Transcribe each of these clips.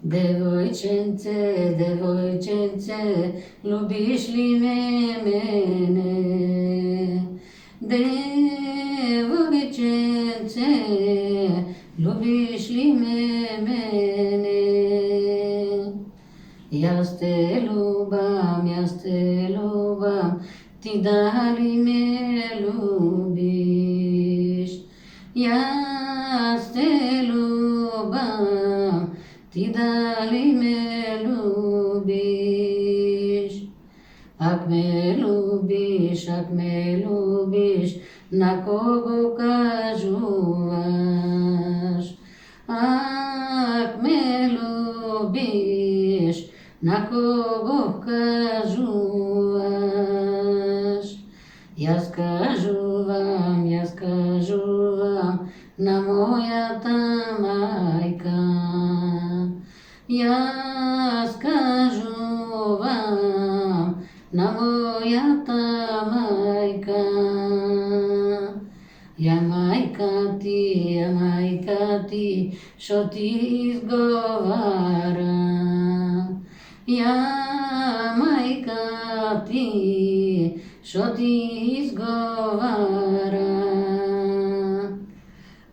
Девојченце, девојченце, любиш ли ме мене? Девојченце, любиш ли ме мене? Јас те љубам, ти дали ме любиш? Јас те љубам, ти дали ме любиш? Ak me любиш, на кого кажуваш? Ak me любиш, на кого кажуваш? Јас кажувам на мојата мајка. Јас кажувам на мојата мајка. Ја мајка ти, шо ти изговара? Ја мајка ти, шо ти изговара?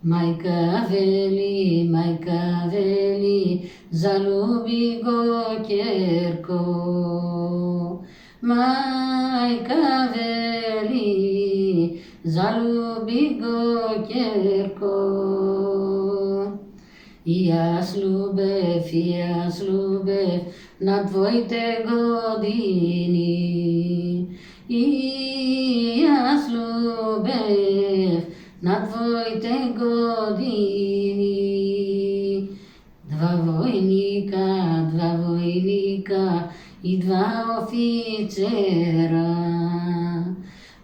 Мајка вели, залюби го ќерко. Мајка вели, залюби го ќерко. И јас љубев на твоите години. И јас љубев на твоите години. Два војника и два офицера.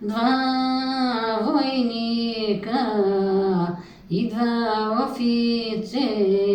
Два војника и два офицера.